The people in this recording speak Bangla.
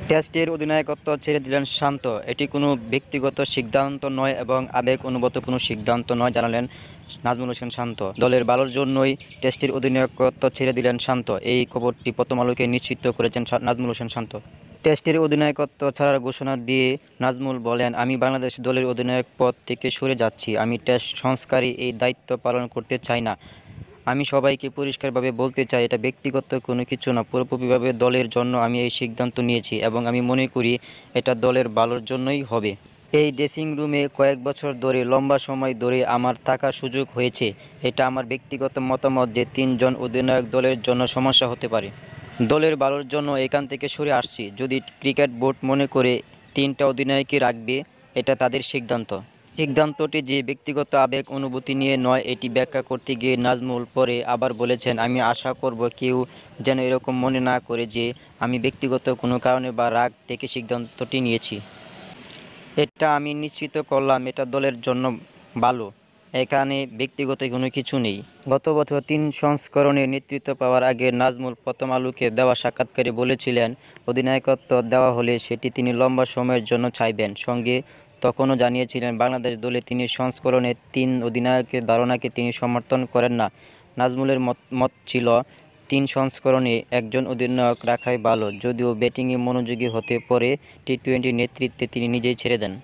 টেস্টের অধিনায়কত্ব ছেড়ে দিলেন শান্ত। এটি কোনো ব্যক্তিগত সিদ্ধান্ত নয় এবং আবেগ অনুগত কোনো সিদ্ধান্ত নয়, জানালেন নাজমুল হোসেন শান্ত। দলের ভালোর জন্যই টেস্টের অধিনায়কত্ব ছেড়ে দিলেন শান্ত, এই খবরটি প্রথম আলোকে নিশ্চিত করেছেন নাজমুল হোসেন শান্ত। টেস্টের অধিনায়কত্ব ছাড়ার ঘোষণা দিয়ে নাজমুল বলেন, আমি বাংলাদেশ দলের অধিনায়ক পদ থেকে সরে যাচ্ছি। আমি টেস্ট সংস্কারে এই দায়িত্ব পালন করতে চাই না। আমি সবাইকে পরিষ্কারভাবে বলতে চাই, এটা ব্যক্তিগত কোনো কিছু না, পুরোপুরিভাবে দলের জন্য আমি এই সিদ্ধান্ত নিয়েছি এবং আমি মনে করি এটা দলের ভালোর জন্যই হবে। এই ড্রেসিং রুমে কয়েক বছর ধরে, লম্বা সময় ধরে আমার থাকার সুযোগ হয়েছে। এটা আমার ব্যক্তিগত মতামত যে ৩ জন অধিনায়ক দলের জন্য সমস্যা হতে পারে। দলের ভালোর জন্য এখান থেকে সরে আসছি। যদি ক্রিকেট বোর্ড মনে করে ৩টা অধিনায়কই রাখবে, এটা তাদের সিদ্ধান্ত। সিদ্ধান্তটি যে ব্যক্তিগত আবেগ অনুভূতি নিয়ে নয়, এটি ব্যাখ্যা করতে গিয়ে নাজমুল পরে আবার বলেছেন, আমি আশা করব কেউ যেন এরকম মনে না করে যে আমি ব্যক্তিগত কোনো কারণে বা রাগ থেকে সিদ্ধান্তটি নিয়েছি। এটা আমি নিশ্চিত করলাম এটা দলের জন্য ভালো। এখানে ব্যক্তিগত কোনো কিছু নেই। গত বছর ৩ সংস্করণে নেতৃত্ব পাওয়ার আগে নাজমুল প্রথম আলোকে দেওয়া সাক্ষাৎকারে বলেছিলেন, অধিনায়কত্ব দেওয়া হলে সেটি তিনি লম্বা সময়ের জন্য চাইবেন। সঙ্গে তখনও জানিয়েছিলেন, বাংলাদেশ দলে তিনি সংস্করণে ৩ অধিনায়কের ধারণাকে তিনি সমর্থন করেন না। নাজমুলের মত ছিল, ৩ সংস্করণে একজন অধিনায়ক রাখাই ভালো। যদিও ব্যাটিংয়ে মনোযোগী হতে পরে টি-টোয়েন্টি নেতৃত্বে তিনি নিজেই ছেড়ে দেন।